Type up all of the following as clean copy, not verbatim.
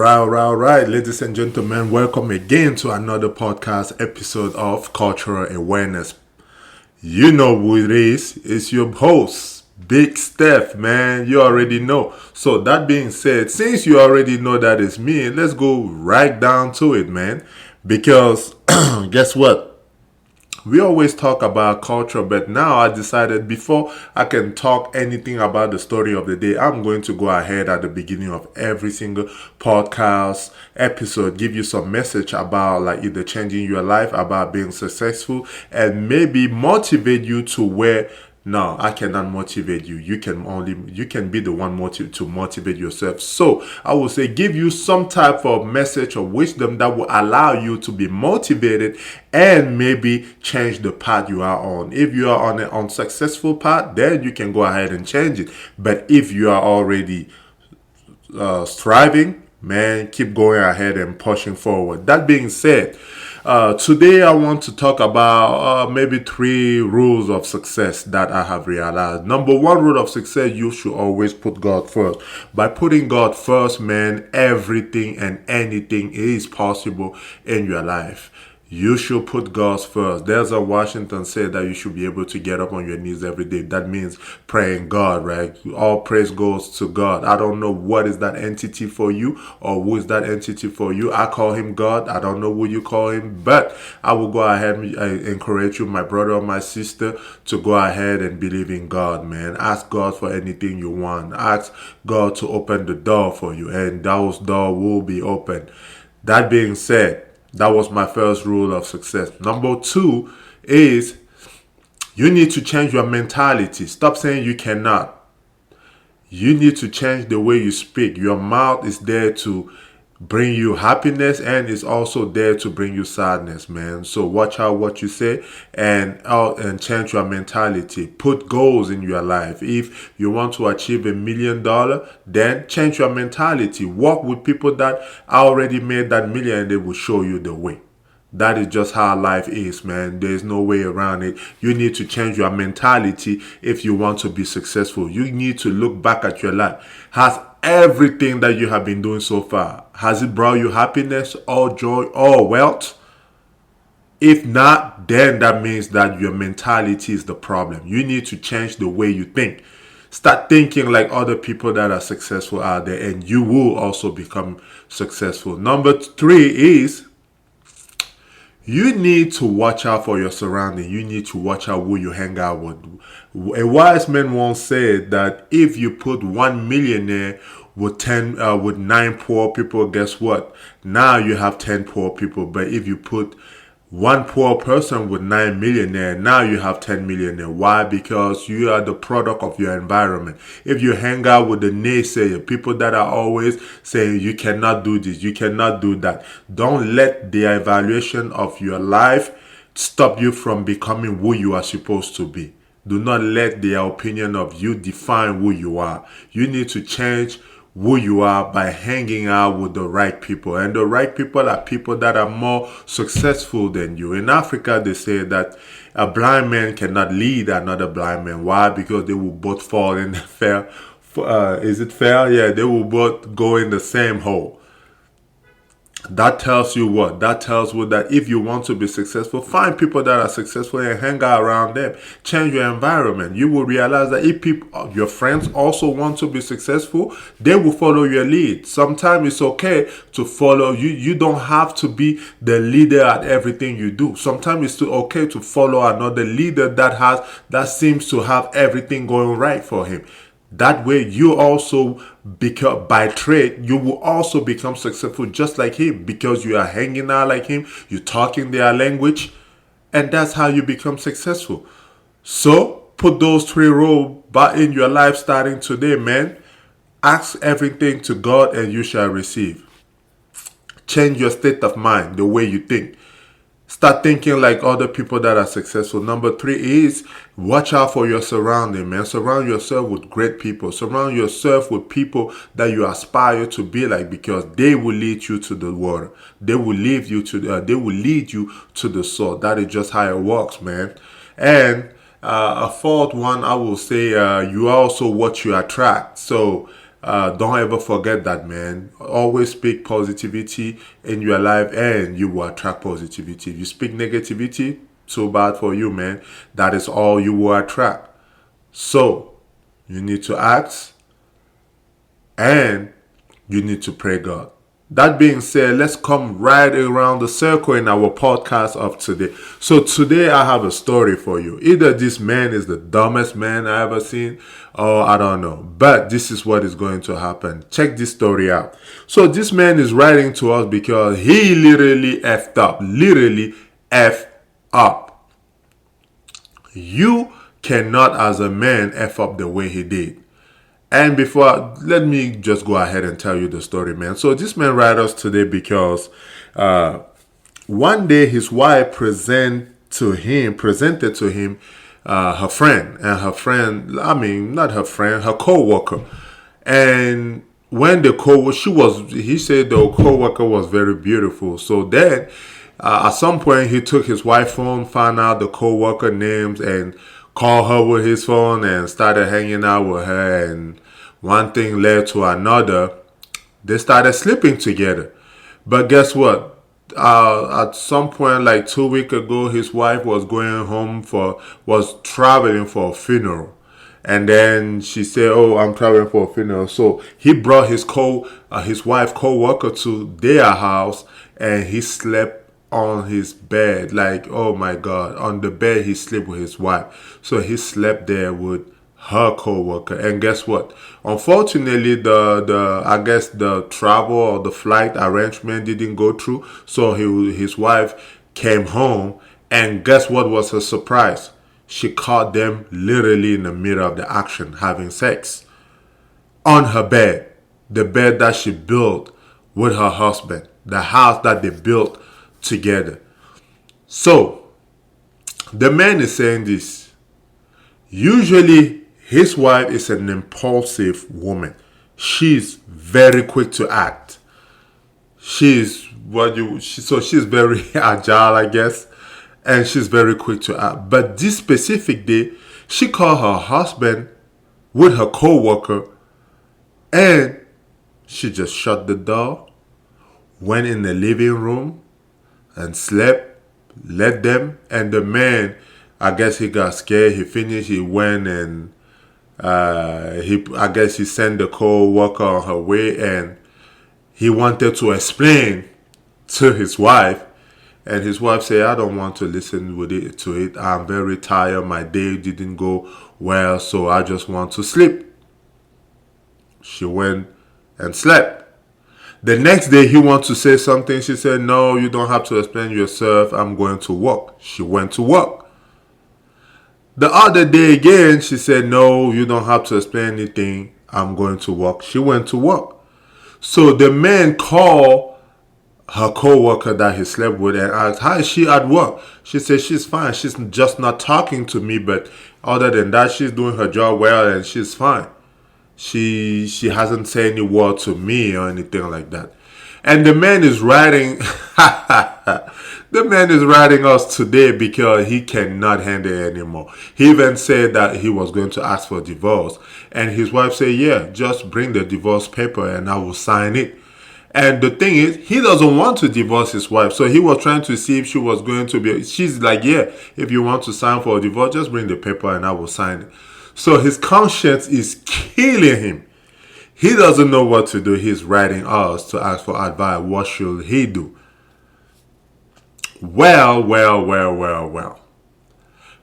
All right, ladies and gentlemen, welcome again to another podcast episode of Cultural Awareness. You know who it is. It's your host, Big Steph, man. You already know. So that being said, since you already know that it's me, let's go right down to it, man. Because guess what? We always talk about culture, but now I decided before I can talk anything about the story of the day, I'm going to go ahead at the beginning of every single podcast episode, give you some message about like either changing your life, about being successful, and maybe motivate you to where no, I cannot motivate you. You can be the one to motivate yourself. So I will say give you some type of message or wisdom that will allow you to be motivated and maybe change the path you are on. If you are on an unsuccessful path, then you can go ahead and change it. But if you are already striving, man, keep going ahead and pushing forward. That being said, today I want to talk about maybe 3 rules of success that I have realized. Number 1 rule of success, you should always put God first. By putting God first, man, everything and anything is possible in your life. You should put God first. There's a Washington said that you should be able to get up on your knees every day. That means praying God, right? All praise goes to God. I don't know what is that entity for you or who is that entity for you. I call him God. I don't know who you call him, but I will go ahead and encourage you, my brother or my sister, to go ahead and believe in God, man. Ask God for anything you want. Ask God to open the door for you, and those doors will be open. That being said, that was my first rule of success. Number 2 is you need to change your mentality. Stop saying you cannot. You need to change the way you speak. Your mouth is there to bring you happiness and is also there to bring you sadness, man. So watch out what you say and change your mentality. Put goals in your life. If you want to achieve $1 million, then change your mentality. Work with people that already made that million and they will show you the way. That is just how life is, man. There's no way around it. You need to change your mentality if you want to be successful. You need to look back at your life. Has everything that you have been doing so far, has it brought you happiness or joy or wealth? If not, then that means that your mentality is the problem. You need to change the way you think. Start thinking like other people that are successful out there, and you will also become successful. Number 3 is you need to watch out for your surrounding. You need to watch out who you hang out with. A wise man once said that if you put 1 millionaire with 9 poor people, guess what? Now you have 10 poor people. But if you put 1 poor person with 9 millionaire, now you have 10 millionaire. Why? Because you are the product of your environment. If you hang out with the naysayer, people that are always saying you cannot do this, you cannot do that, don't let the evaluation of your life stop you from becoming who you are supposed to be. Do not let their opinion of you define who you are. You need to change who you are by hanging out with the right people. And the right people are people that are more successful than you. In Africa, they say that a blind man cannot lead another blind man. Why? Because they will both fall in the fair. Is it fair? Yeah, they will both go in the same hole. That tells you what? That tells you that if you want to be successful, find people that are successful and hang out around them. Change your environment. You will realize that if people, your friends also want to be successful, they will follow your lead. Sometimes it's okay to follow you. You don't have to be the leader at everything you do. Sometimes it's okay to follow another leader that seems to have everything going right for him. That way, you also become, by trade, you will also become successful just like him because you are hanging out like him, you're talking their language, and that's how you become successful. So, put those 3 rules in your life starting today, man. Ask everything to God and you shall receive. Change your state of mind, the way you think. Start thinking like other people that are successful. Number 3 is watch out for your surrounding, man. Surround yourself with great people. Surround yourself with people that you aspire to be like, because they will lead you to the water. They will lead you to the soul. That is just how it works, man. And a fourth one, I will say, you are also what you attract. So Don't ever forget that, man. Always speak positivity in your life and you will attract positivity. If you speak negativity, so bad for you, man. That is all you will attract. So, you need to act and you need to pray God. That being said, let's come right around the circle in our podcast of today. So today I have a story for you. Either this man is the dumbest man I ever seen, or I don't know. But this is what is going to happen. Check this story out. So this man is writing to us because he literally effed up. Literally effed up. You cannot as a man F up the way he did. And let me just go ahead and tell you the story, man. So this man wrote us today because one day his wife presented to him her friend, and her friend, I mean, not her friend, her co-worker. And when he said the co-worker was very beautiful. So then at some point he took his wife's phone, found out the co-worker names, and called her with his phone and started hanging out with her, and one thing led to another. They started sleeping together. But guess what? At some point, like 2 weeks ago, his wife was was traveling for a funeral. And then she said, "Oh, I'm traveling for a funeral." So he brought his wife co-worker to their house, and he slept on his bed. Like, oh my God, on the bed he slept with his wife. So he slept there with her co-worker. And guess what? Unfortunately, I guess the travel or the flight arrangement didn't go through. So his wife came home, and guess what was her surprise? She caught them literally in the middle of the action having sex on her bed, the bed that she built with her husband, the house that they built together. So the man is saying this. Usually his wife is an impulsive woman. She's very quick to act. She's very agile, I guess, and she's very quick to act. But this specific day, she called her husband with her co-worker, and she just shut the door, went in the living room, and slept, let them, and the man, I guess he got scared. He finished, he went, and he sent the co-worker on her way, and he wanted to explain to his wife, and his wife said, "I don't want to listen to it. I'm very tired. My day didn't go well, so I just want to sleep." She went and slept. The next day he wants to say something. She said, "No, you don't have to explain yourself. I'm going to work." She went to work. The other day again, she said, "No, you don't have to explain anything. I'm going to work." She went to work. So the man called her co-worker that he slept with and asked, "How is she at work?" She said, "She's fine. She's just not talking to me, but other than that, she's doing her job well and she's fine. She hasn't said any word to me or anything like that." And the man is writing the man is writing us today because he cannot handle it anymore. He even said that he was going to ask for divorce. And his wife said, "Yeah, just bring the divorce paper and I will sign it." And the thing is, he doesn't want to divorce his wife. So he was trying to see if she was going to be, she's like, "Yeah, if you want to sign for a divorce, just bring the paper and I will sign it." So his conscience is killing him. He doesn't know what to do. He's writing us to ask for advice. What should he do? Well.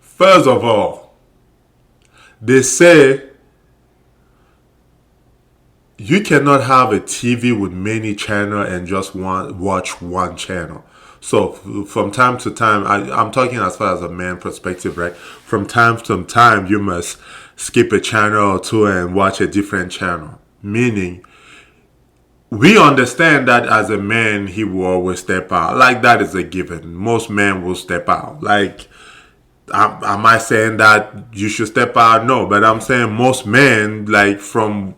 First of all, they say you cannot have a TV with many channels and just watch one channel. So from time to time, I'm talking as far as a man perspective, right? From time to time, you must skip a channel or two and watch a different channel. Meaning, we understand that as a man, he will always step out. Like, that is a given. Most men will step out. Like, am I saying that you should step out? No, but I'm saying most men, like, from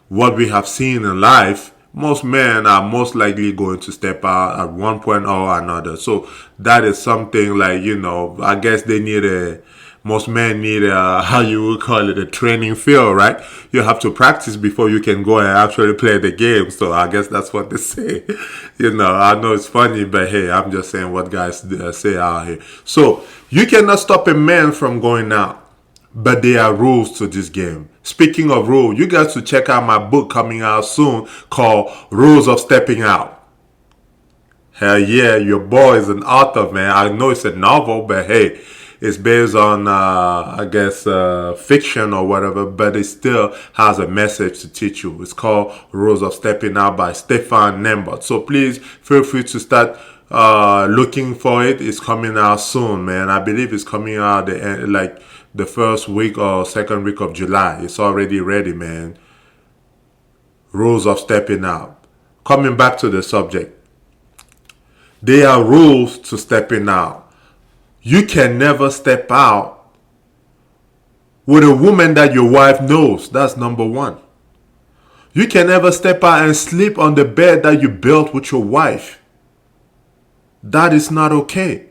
what we have seen in life, most men are most likely going to step out at one point or another. So that is something like, I guess they need a Most men need how you would call it, a training field, right? You have to practice before you can go and actually play the game. So I guess that's what they say. I know it's funny, but hey, I'm just saying what guys say out here. So you cannot stop a man from going out, but there are rules to this game. Speaking of rules, you guys should check out my book coming out soon called Rules of Stepping Out. Hell yeah, your boy is an author, man. I know it's a novel, but hey, it's based on, fiction or whatever, but it still has a message to teach you. It's called Rules of Stepping Out by Stefan Nembert. So please feel free to start looking for it. It's coming out soon, man. I believe it's coming out the first week or second week of July. It's already ready, man. Rules of Stepping Out. Coming back to the subject. There are rules to stepping out. You can never step out with a woman that your wife knows. That's number one. You can never step out and sleep on the bed that you built with your wife. That is not okay.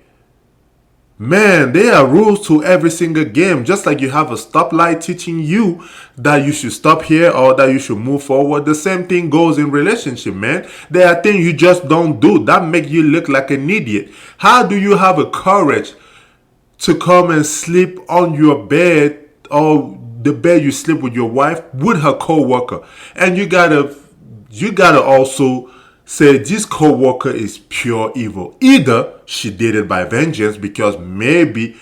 Man, there are rules to every single game. Just like you have a stoplight teaching you that you should stop here or that you should move forward. The same thing goes in relationship, man. There are things you just don't do that make you look like an idiot. How do you have a courage to come and sleep on your bed or the bed you sleep with your wife with her co-worker? And you gotta also say this co-worker is pure evil. Either she did it by vengeance because maybe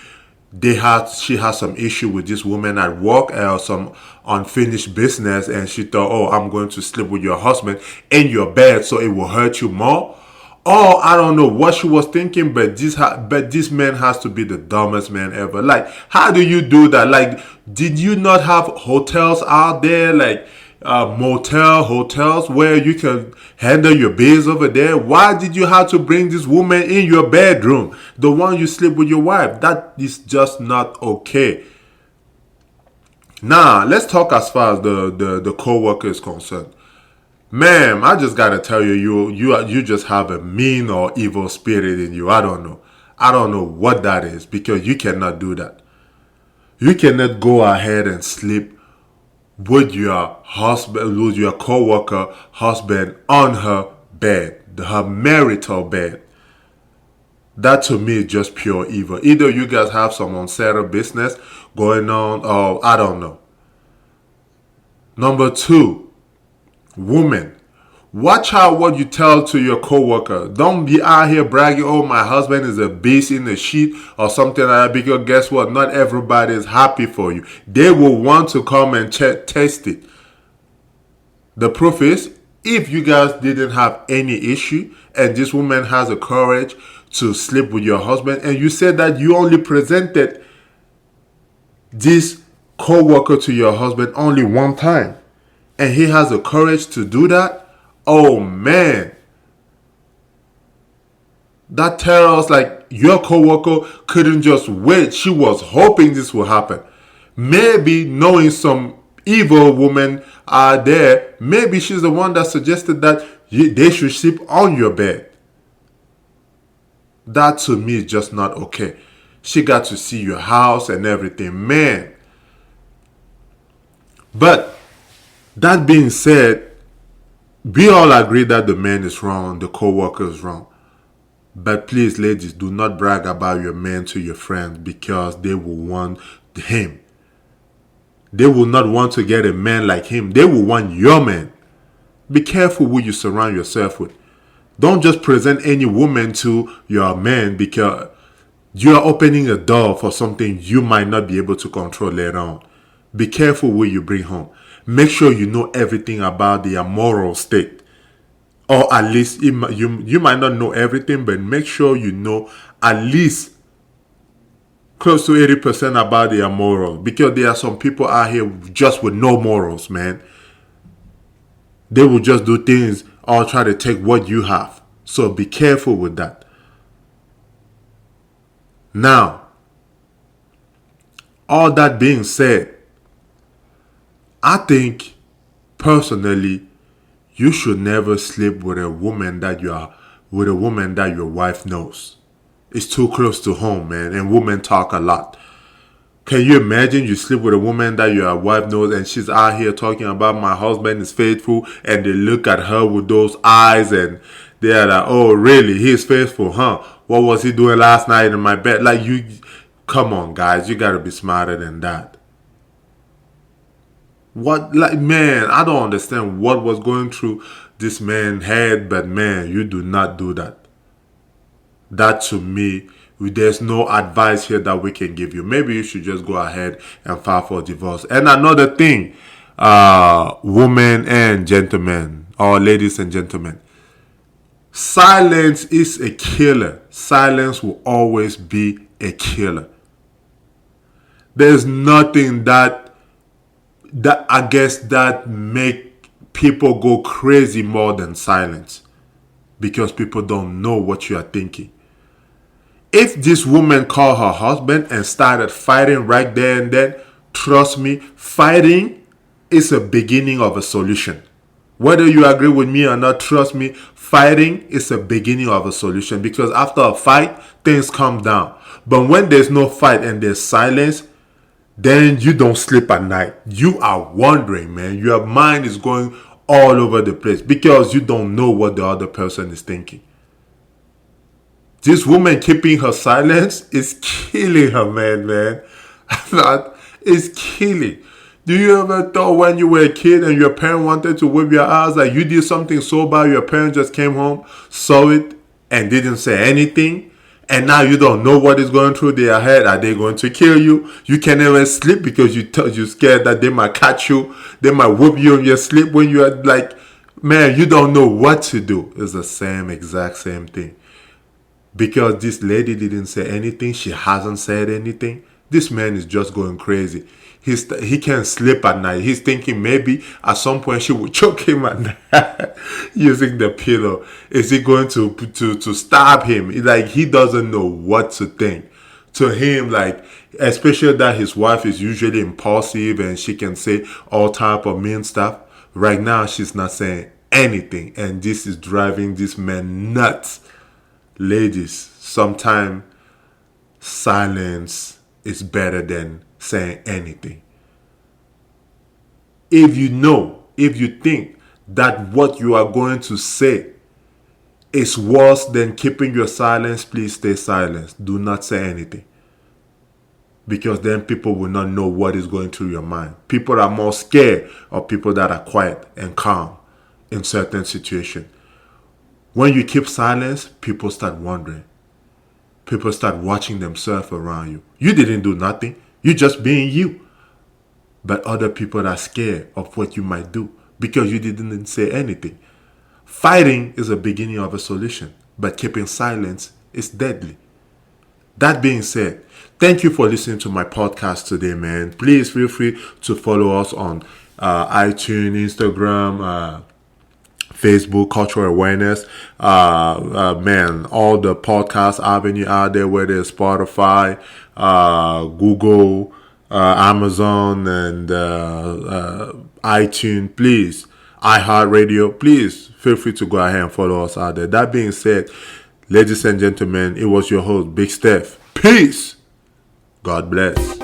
she has some issue with this woman at work or some unfinished business, and she thought, oh, I'm going to sleep with your husband in your bed so it will hurt you more. Or I don't know what she was thinking, but this man has to be the dumbest man ever. Like, how do you do that? Like, did you not have hotels out there, like hotels where you can handle your biz over there? Why did you have to bring this woman in your bedroom, the one you sleep with your wife? That is just not okay. Now let's talk as far as the co-worker is concerned. Ma'am, I just gotta tell you, you just have a mean or evil spirit in you. I don't know what that is, because you cannot do that. You cannot go ahead and sleep with your husband, with your co-worker husband on her bed, her marital bed. That to me is just pure evil. Either you guys have some unsettled business going on, or I don't know. Number two, woman. Watch out what you tell to your co-worker. Don't be out here bragging, oh, my husband is a beast in the sheet or something like that, because guess what? Not everybody is happy for you. They will want to come and test it. The proof is, if you guys didn't have any issue and this woman has the courage to sleep with your husband, and you said that you only presented this co-worker to your husband only one time, and he has the courage to do that, oh man, that tells us like your coworker couldn't just wait. She was hoping this would happen. Maybe knowing some evil woman are there, maybe she's the one that suggested that they should sleep on your bed. That to me is just not okay. She got to see your house and everything, man. But that being said, we all agree that the man is wrong, the co-worker is wrong. But please, ladies, do not brag about your man to your friends, because they will want him. They will not want to get a man like him. They will want your man. Be careful who you surround yourself with. Don't just present any woman to your man, because you are opening a door for something you might not be able to control later on. Be careful who you bring home. Make sure you know everything about their moral state. Or at least, you might not know everything, but make sure you know at least close to 80% about their morals. Because there are some people out here just with no morals, man. They will just do things or try to take what you have. So be careful with that. Now, all that being said, I think, personally, you should never sleep with a woman that your wife knows. It's too close to home, man, and women talk a lot. Can you imagine you sleep with a woman that your wife knows and she's out here talking about my husband is faithful, and they look at her with those eyes and they're like, oh really, he's faithful, huh? What was he doing last night in my bed? Like, you, come on guys, you gotta be smarter than that. What, like, man, I don't understand what was going through this man's head, but man, you do not do that. That, to me, there's no advice here that we can give you. Maybe you should just go ahead and file for divorce. And another thing, women and gentlemen, or ladies and gentlemen, silence is a killer. Silence will always be a killer. There's nothing that I guess that make people go crazy more than silence, because people don't know what you are thinking. If this woman called her husband and started fighting right there and then, trust me, fighting is a beginning of a solution. Whether you agree with me or not, trust me, fighting is a beginning of a solution, because after a fight, things calm down. But when there's no fight and there's silence, then you don't sleep at night. You are wondering, man. Your mind is going all over the place because you don't know what the other person is thinking. This woman keeping her silence is killing her, man. It's killing. Do you ever thought when you were a kid and your parent wanted to whip your ass, like you did something so bad, your parent just came home, saw it, and didn't say anything? And now you don't know what is going through their head. Are they going to kill you? You can't even sleep because you're scared that they might catch you. They might whip you in your sleep when you are like, man, you don't know what to do. It's the exact same thing. Because this lady didn't say anything, she hasn't said anything, this man is just going crazy. He can't sleep at night. He's thinking maybe at some point she will choke him at night using the pillow. Is he going to stab him? Like, he doesn't know what to think. To him, like, especially that his wife is usually impulsive and she can say all type of mean stuff. Right now, she's not saying anything, and this is driving this man nuts. Ladies, sometimes silence is better than saying anything. If you think that what you are going to say is worse than keeping your silence, please stay silent. Do not say anything. Because then people will not know what is going through your mind. People are more scared of people that are quiet and calm in certain situations. When you keep silence, people start wondering. People start watching themselves around you. You didn't do nothing. You just being you. But other people are scared of what you might do because you didn't say anything. Fighting is a beginning of a solution, but keeping silence is deadly. That being said, thank you for listening to my podcast today, man. Please feel free to follow us on iTunes, Instagram, Facebook, Cultural Awareness. Man, all the podcast avenue out there, whether it's Spotify, Google, Amazon, and iTunes, please, iHeartRadio, please feel free to go ahead and follow us out there. That being said, ladies and gentlemen, it was your host, Big Steph. Peace. God bless.